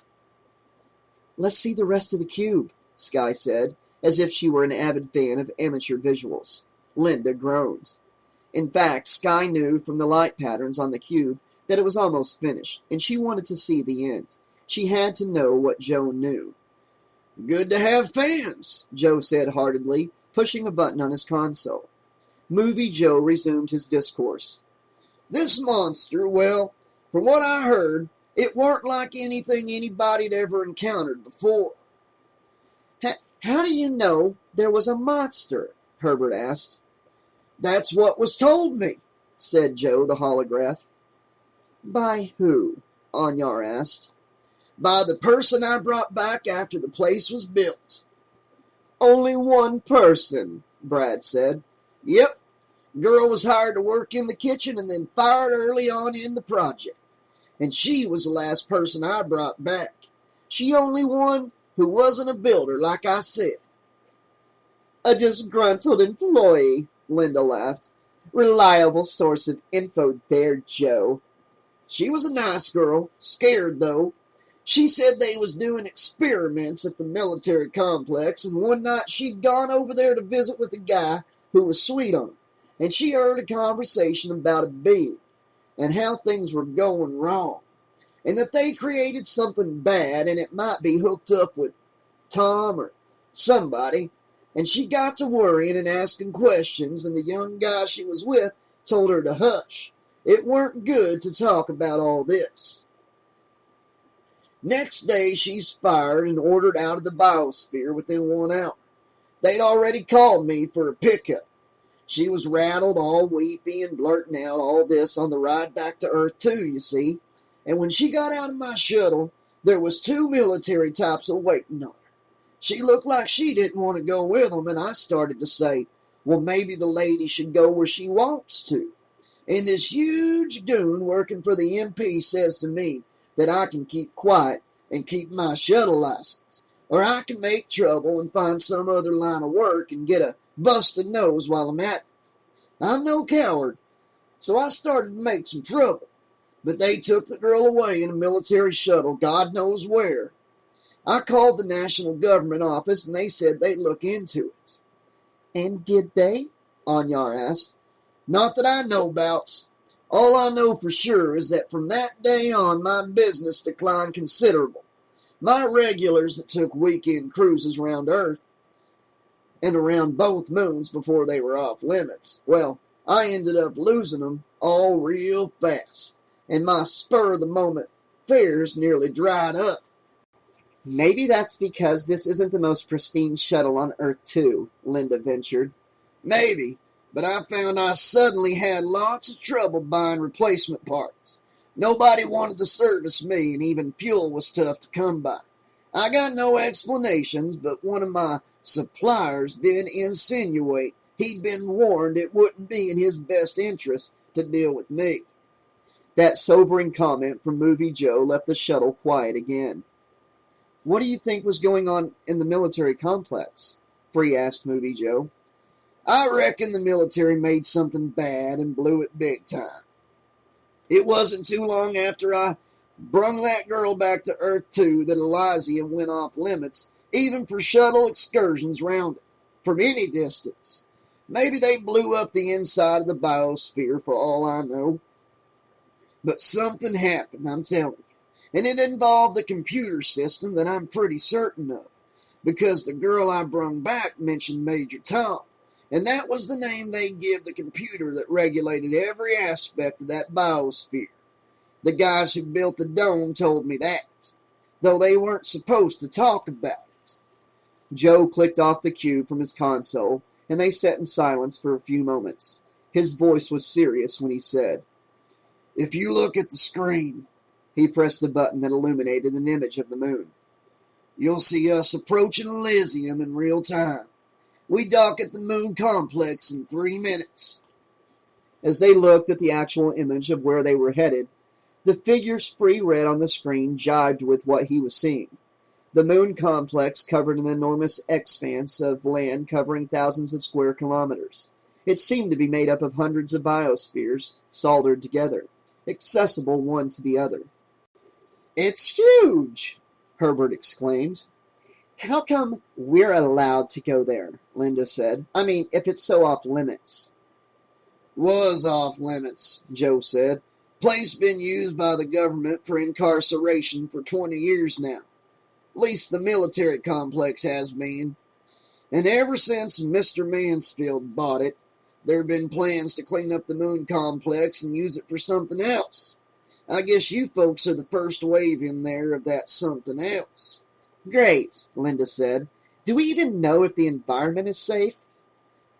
Let's see the rest of the cube, Sky said, as if she were an avid fan of amateur visuals. Linda groaned. In fact, Sky knew from the light patterns on the cube that it was almost finished, and she wanted to see the end. She had to know what Joe knew. Good to have fans, Joe said heartedly, pushing a button on his console. Movie Joe resumed his discourse. This monster, well, from what I heard, it weren't like anything anybody'd ever encountered before. How do you know there was a monster? Herbert asked. That's what was told me, said Joe the holograph. By who? Anyar asked. By the person I brought back after the place was built. Only one person, Brad said. Yep. Girl was hired to work in the kitchen and then fired early on in the project. And she was the last person I brought back. She only one who wasn't a builder, like I said. A disgruntled employee, Linda laughed. Reliable source of info there, Joe. She was a nice girl, scared though. She said they was doing experiments at the military complex, and one night she'd gone over there to visit with a guy who was sweet on her, and she heard a conversation about a being and how things were going wrong, and that they created something bad and it might be hooked up with Tom or somebody, and she got to worrying and asking questions, and the young guy she was with told her to hush. It weren't good to talk about all this. Next day, she's fired and ordered out of the biosphere within 1 hour. They'd already called me for a pickup. She was rattled, all weepy, and blurting out all this on the ride back to Earth, too, you see. And when she got out of my shuttle, there was 2 military types waiting on her. She looked like she didn't want to go with them, and I started to say, well, maybe the lady should go where she wants to. And this huge goon working for the MP says to me that I can keep quiet and keep my shuttle license, or I can make trouble and find some other line of work and get a busted nose while I'm at it. I'm no coward, so I started to make some trouble, but they took the girl away in a military shuttle, God knows where. I called the national government office, and they said they'd look into it. And did they? Anyar asked. Not that I know about. All I know for sure is that from that day on, my business declined considerable. My regulars that took weekend cruises around Earth and around both moons before they were off limits, well, I ended up losing them all real fast, and my spur-of-the-moment fares nearly dried up. Maybe that's because this isn't the most pristine shuttle on Earth, too, Linda ventured. Maybe, but I found I suddenly had lots of trouble buying replacement parts. Nobody wanted to service me, and even fuel was tough to come by. I got no explanations, but one of my suppliers did insinuate he'd been warned it wouldn't be in his best interest to deal with me. That sobering comment from Movie Joe left the shuttle quiet again. What do you think was going on in the military complex? Free asked Movie Joe. I reckon the military made something bad and blew it big time. It wasn't too long after I brung that girl back to Earth 2 that Elysium went off limits, even for shuttle excursions round it, from any distance. Maybe they blew up the inside of the biosphere for all I know. But something happened, I'm telling you. And it involved the computer system that I'm pretty certain of, because the girl I brung back mentioned Major Tom, and that was the name they give the computer that regulated every aspect of that biosphere. The guys who built the dome told me that, though they weren't supposed to talk about it. Joe clicked off the cube from his console, and they sat in silence for a few moments. His voice was serious when he said, "If you look at the screen," he pressed a button that illuminated an image of the moon, "you'll see us approaching Elysium in real time. We dock at the moon complex in 3 minutes. As they looked at the actual image of where they were headed, the figures Free read on the screen jibed with what he was seeing. The moon complex covered an enormous expanse of land covering thousands of square kilometers. It seemed to be made up of hundreds of biospheres soldered together, accessible one to the other. "It's huge," Herbert exclaimed. How come we're allowed to go there? Linda said. I mean, if it's so off limits. Was off limits, Joe said. Place been used by the government for incarceration for 20 years now. At least the military complex has been. And ever since Mr. Mansfield bought it, there have been plans to clean up the moon complex and use it for something else. I guess you folks are the first wave in there of that something else. Great, Linda said. Do we even know if the environment is safe?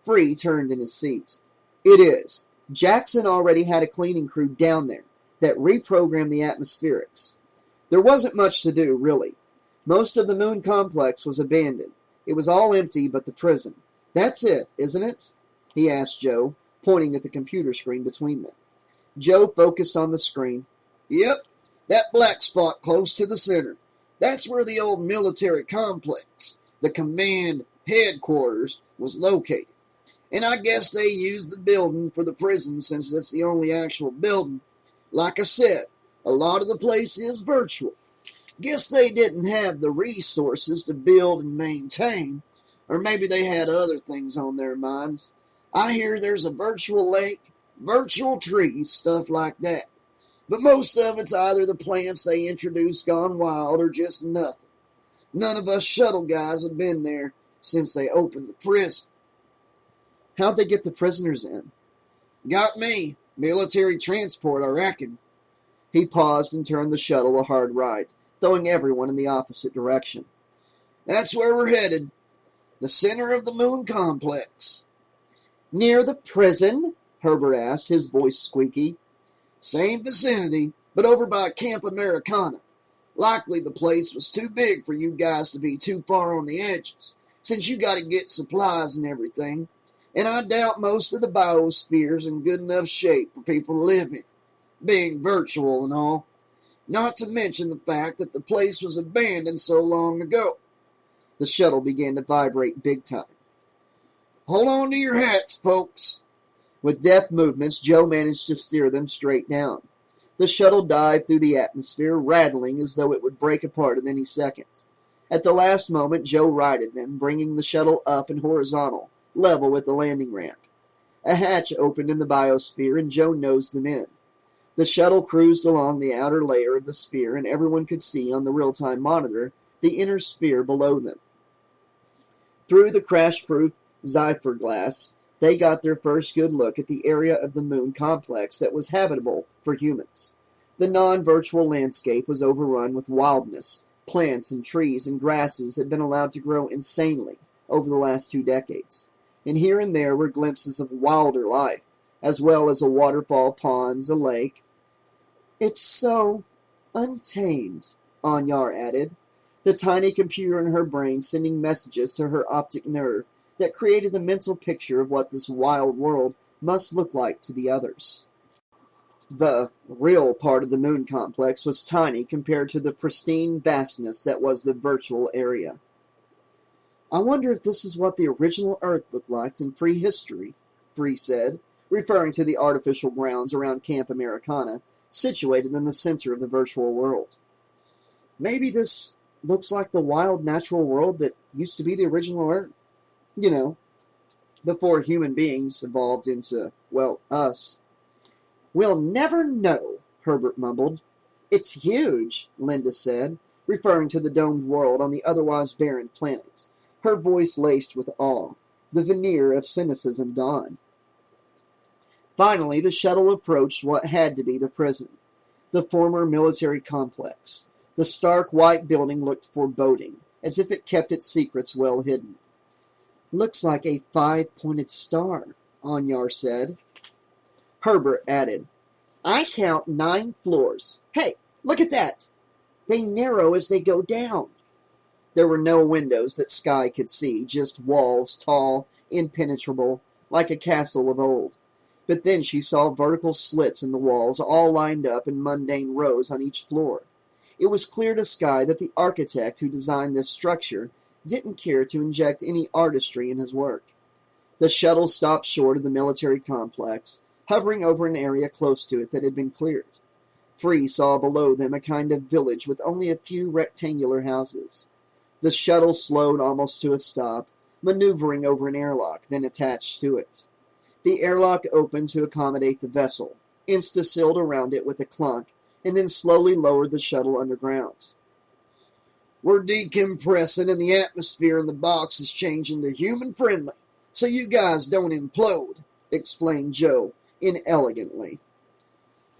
Free turned in his seat. It is. Jackson already had a cleaning crew down there that reprogrammed the atmospherics. There wasn't much to do, really. Most of the moon complex was abandoned. It was all empty but the prison. That's it, isn't it? He asked Joe, pointing at the computer screen between them. Joe focused on the screen. Yep, that black spot close to the center. That's where the old military complex, the command headquarters, was located. And I guess they used the building for the prison since it's the only actual building. Like I said, a lot of the place is virtual. Guess they didn't have the resources to build and maintain, or maybe they had other things on their minds. I hear there's a virtual lake, virtual trees, stuff like that. But most of it's either the plants they introduced gone wild or just nothing. None of us shuttle guys have been there since they opened the prison. How'd they get the prisoners in? Got me. Military transport, I reckon. He paused and turned the shuttle a hard right, throwing everyone in the opposite direction. That's where we're headed. The center of the moon complex. Near the prison? Herbert asked, his voice squeaky. Same vicinity, but over by Camp Americana. Likely the place was too big for you guys to be too far on the edges, since you got to get supplies and everything. And I doubt most of the biosphere's in good enough shape for people to live in, being virtual and all. Not to mention the fact that the place was abandoned so long ago. The shuttle began to vibrate big time. Hold on to your hats, folks. With deft movements, Joe managed to steer them straight down. The shuttle dived through the atmosphere, rattling as though it would break apart at any second. At the last moment, Joe righted them, bringing the shuttle up and horizontal, level with the landing ramp. A hatch opened in the biosphere, and Joe nosed them in. The shuttle cruised along the outer layer of the sphere, and everyone could see on the real-time monitor the inner sphere below them. Through the crash-proof Zephyr glass, they got their first good look at the area of the moon complex that was habitable for humans. The non-virtual landscape was overrun with wildness. Plants and trees and grasses had been allowed to grow insanely over the last 2 decades, and here and there were glimpses of wilder life, as well as a waterfall, ponds, a lake. It's so untamed, Anyar added, the tiny computer in her brain sending messages to her optic nerve that created a mental picture of what this wild world must look like to the others. The real part of the moon complex was tiny compared to the pristine vastness that was the virtual area. I wonder if this is what the original Earth looked like in prehistory, Free said, referring to the artificial grounds around Camp Americana, situated in the center of the virtual world. Maybe this looks like the wild natural world that used to be the original Earth. You know, before human beings evolved into, well, us. We'll never know, Herbert mumbled. It's huge, Linda said, referring to the domed world on the otherwise barren planet, her voice laced with awe, the veneer of cynicism gone. Finally, the shuttle approached what had to be the prison, the former military complex. The stark white building looked foreboding, as if it kept its secrets well hidden. Looks like a 5-pointed star, Anyar said. Herbert added, I count 9 floors. Hey, look at that! They narrow as they go down. There were no windows that Skye could see, just walls, tall, impenetrable, like a castle of old. But then she saw vertical slits in the walls, all lined up in mundane rows on each floor. It was clear to Skye that the architect who designed this structure didn't care to inject any artistry in his work. The shuttle stopped short of the military complex, hovering over an area close to it that had been cleared. Free saw below them a kind of village with only a few rectangular houses. The shuttle slowed almost to a stop, maneuvering over an airlock, then attached to it. The airlock opened to accommodate the vessel, insta-sealed around it with a clunk, and then slowly lowered the shuttle underground. We're decompressing and the atmosphere in the box is changing to human-friendly, so you guys don't implode, explained Joe inelegantly.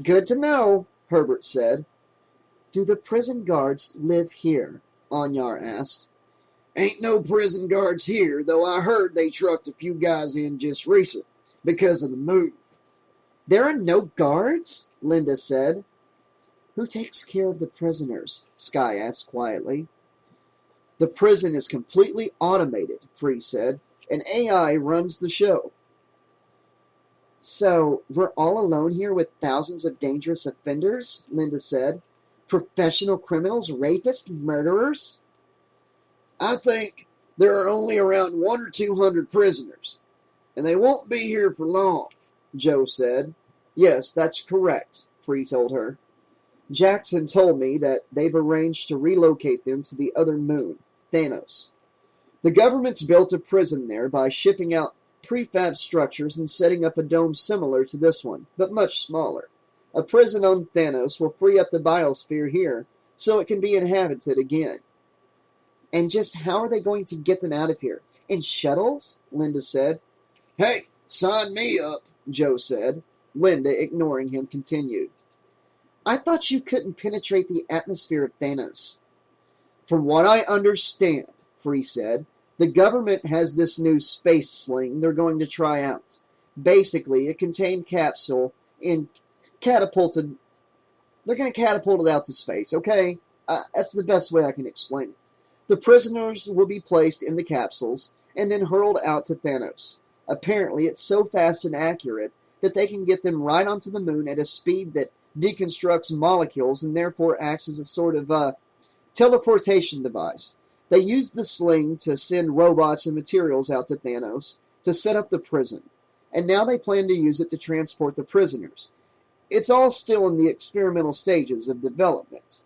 Good to know, Herbert said. Do the prison guards live here? Anyar asked. Ain't no prison guards here, though I heard they trucked a few guys in just recent because of the move. There are no guards? Linda said. Who takes care of the prisoners? Sky asked quietly. The prison is completely automated, Free said. An AI runs the show. So, we're all alone here with thousands of dangerous offenders? Linda said. Professional criminals, rapists, murderers? I think there are only around 100 or 200 prisoners, and they won't be here for long, Joe said. Yes, that's correct, Free told her. Jackson told me that they've arranged to relocate them to the other moon, Thanos. The government's built a prison there by shipping out prefab structures and setting up a dome similar to this one, but much smaller. A prison on Thanos will free up the biosphere here so it can be inhabited again. And just how are they going to get them out of here? In shuttles? Linda said. Hey, sign me up, Joe said. Linda, ignoring him, continued. I thought you couldn't penetrate the atmosphere of Thanos. From what I understand, Free said, the government has this new space sling they're going to try out. Basically, a contained capsule in catapulted. They're going to catapult it out to space, okay? That's the best way I can explain it. The prisoners will be placed in the capsules and then hurled out to Thanos. Apparently, it's so fast and accurate that they can get them right onto the moon at a speed that deconstructs molecules and therefore acts as a sort of teleportation device. They use the sling to send robots and materials out to Thanos to set up the prison, and now they plan to use it to transport the prisoners. It's all still in the experimental stages of development.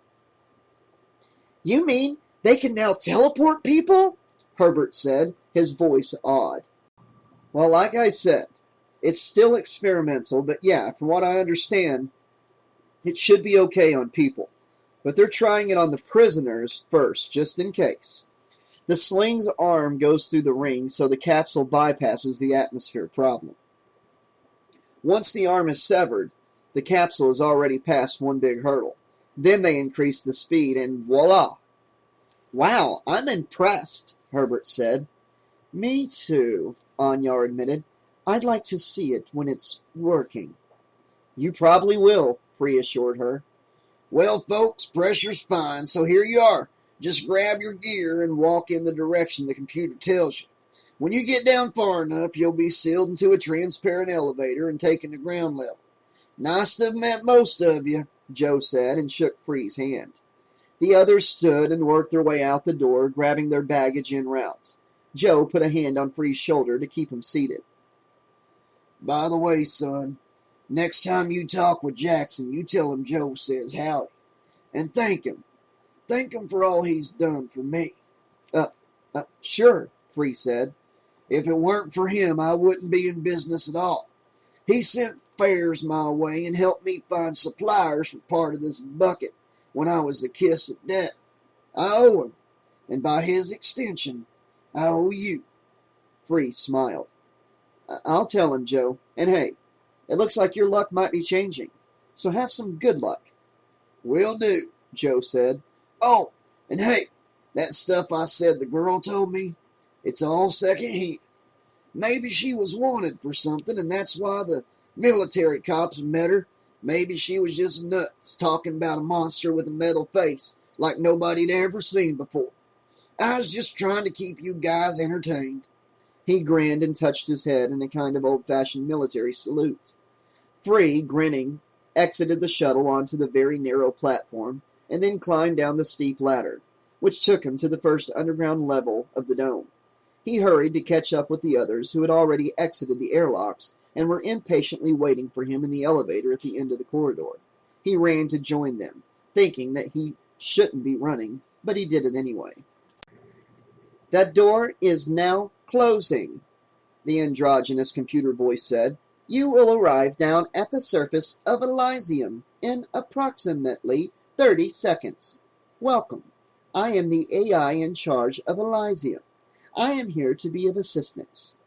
You mean they can now teleport people? Herbert said, his voice awed. Well, like I said, it's still experimental, but yeah, from what I understand, it should be okay on people. But they're trying it on the prisoners first, just in case. The sling's arm goes through the ring, so the capsule bypasses the atmosphere problem. Once the arm is severed, the capsule is already past one big hurdle. Then they increase the speed, and voila! Wow, I'm impressed, Herbert said. Me too, Anyar admitted. I'd like to see it when it's working. You probably will, Free assured her. Well, folks, pressure's fine, so here you are. Just grab your gear and walk in the direction the computer tells you. When you get down far enough, you'll be sealed into a transparent elevator and taken to ground level. Nice to have met most of you, Joe said, and shook Free's hand. The others stood and worked their way out the door, grabbing their baggage en route. Joe put a hand on Free's shoulder to keep him seated. By the way, son, next time you talk with Jackson, you tell him Joe says howdy. And thank him. Thank him for all he's done for me. Sure, Free said. If it weren't for him, I wouldn't be in business at all. He sent fares my way and helped me find suppliers for part of this bucket when I was the kiss of death. I owe him, and by his extension, I owe you. Free smiled. I'll tell him, Joe. And hey, it looks like your luck might be changing, so have some good luck. Will do, Joe said. Oh, and hey, that stuff I said the girl told me, it's all secondhand. Maybe she was wanted for something, and that's why the military cops met her. Maybe she was just nuts, talking about a monster with a metal face like nobody'd ever seen before. I was just trying to keep you guys entertained. He grinned and touched his head in a kind of old-fashioned military salute. Free, grinning, exited the shuttle onto the very narrow platform and then climbed down the steep ladder, which took him to the first underground level of the dome. He hurried to catch up with the others who had already exited the airlocks and were impatiently waiting for him in the elevator at the end of the corridor. He ran to join them, thinking that he shouldn't be running, but he did it anyway. That door is now closing, the androgynous computer voice said. You will arrive down at the surface of Elysium in approximately 30 seconds. Welcome. I am the AI in charge of Elysium. I am here to be of assistance.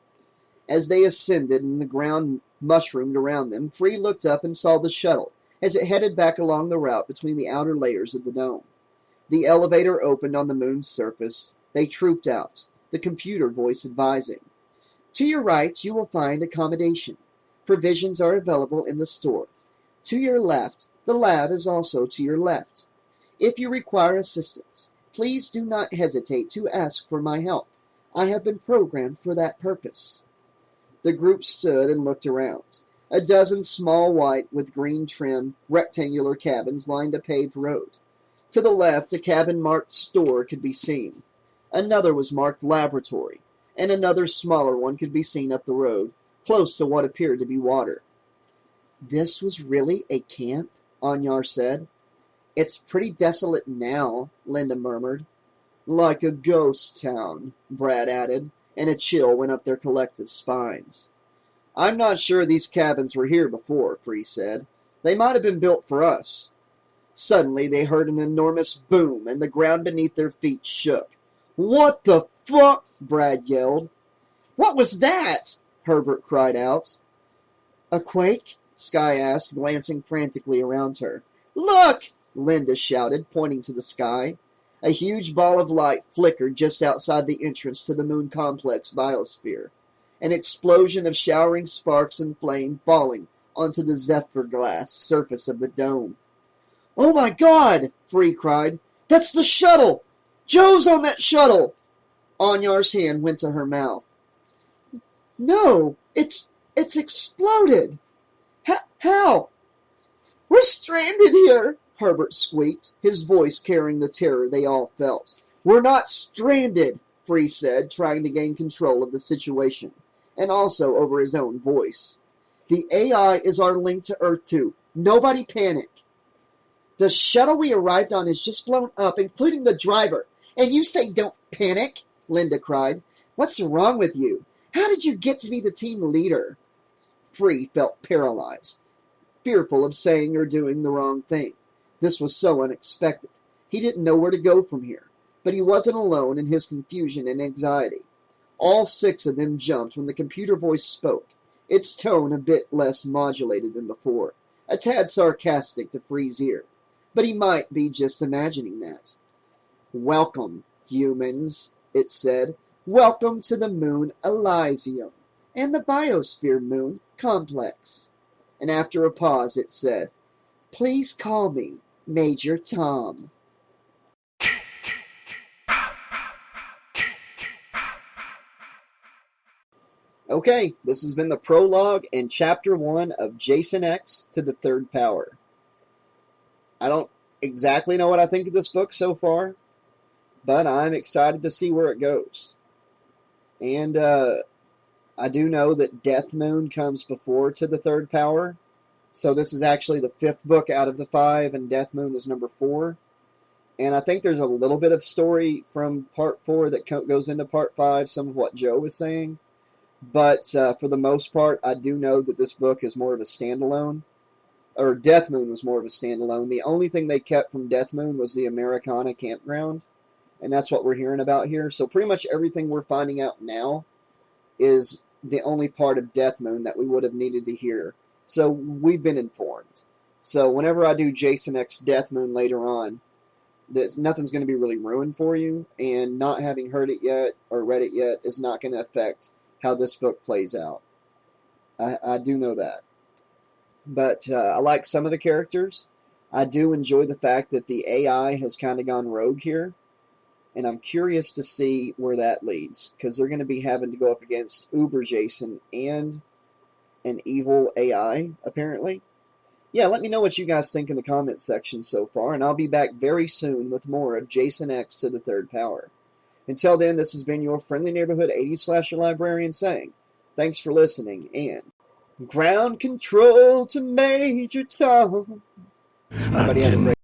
As they ascended and the ground mushroomed around them, Free looked up and saw the shuttle as it headed back along the route between the outer layers of the dome. The elevator opened on the moon's surface. They trooped out, the computer voice advising. To your right, you will find accommodation. Provisions are available in the store. To your left, the lab is also to your left. If you require assistance, please do not hesitate to ask for my help. I have been programmed for that purpose. The group stood and looked around. A dozen small white with green trim rectangular cabins lined a paved road. To the left, a cabin marked store could be seen. Another was marked laboratory, and another smaller one could be seen up the road, close to what appeared to be water. This was really a camp, Anyar said. It's pretty desolate now, Linda murmured. Like a ghost town, Brad added, and a chill went up their collective spines. I'm not sure these cabins were here before, Free said. They might have been built for us. Suddenly they heard an enormous boom, and the ground beneath their feet shook. What the fuck? Brad yelled. What was that? Herbert cried out. A quake? Sky asked, glancing frantically around her. Look! Linda shouted, pointing to the sky. A huge ball of light flickered just outside the entrance to the Moon Complex biosphere. An explosion of showering sparks and flame falling onto the zephyr glass surface of the dome. Oh my God! Free cried. That's the shuttle! Joe's on that shuttle! Anyar's hand went to her mouth. No, it's exploded. How? We're stranded here, Herbert squeaked, his voice carrying the terror they all felt. We're not stranded, Free said, trying to gain control of the situation, and also over his own voice. The AI is our link to Earth 2. Nobody panic. The shuttle we arrived on is just blown up, including the driver. And you say don't panic? Linda cried. What's wrong with you? How did you get to be the team leader? Free felt paralyzed, fearful of saying or doing the wrong thing. This was so unexpected. He didn't know where to go from here, but he wasn't alone in his confusion and anxiety. All 6 of them jumped when the computer voice spoke, its tone a bit less modulated than before, a tad sarcastic to Free's ear. But he might be just imagining that. Welcome, humans, it said. Welcome to the moon Elysium and the Biosphere Moon Complex. And after a pause, it said, Please call me Major Tom. Okay, this has been the prologue and chapter 1 of Jason X to the Third Power. I don't exactly know what I think of this book so far, but I'm excited to see where it goes. And I do know that Death Moon comes before To the Third Power, so this is actually the 5th book out of the 5, and Death Moon is number 4. And I think there's a little bit of story from part 4 that goes into part 5, some of what Joe was saying. But for the most part, I do know that this book is more of a standalone. Or Death Moon was more of a standalone. The only thing they kept from Death Moon was the Americana campground. And that's what we're hearing about here. So pretty much everything we're finding out now is the only part of Death Moon that we would have needed to hear. So we've been informed. So whenever I do Jason X Death Moon later on, nothing's going to be really ruined for you. And not having heard it yet or read it yet is not going to affect how this book plays out. I do know that. But I like some of the characters. I do enjoy the fact that the AI has kind of gone rogue here. And I'm curious to see where that leads. Because they're going to be having to go up against Uber Jason and an evil AI, apparently. Yeah, let me know what you guys think in the comments section so far. And I'll be back very soon with more of Jason X to the Third Power. Until then, this has been your friendly neighborhood 80s slasher librarian saying, thanks for listening, and ground control to Major Tom. Everybody have a great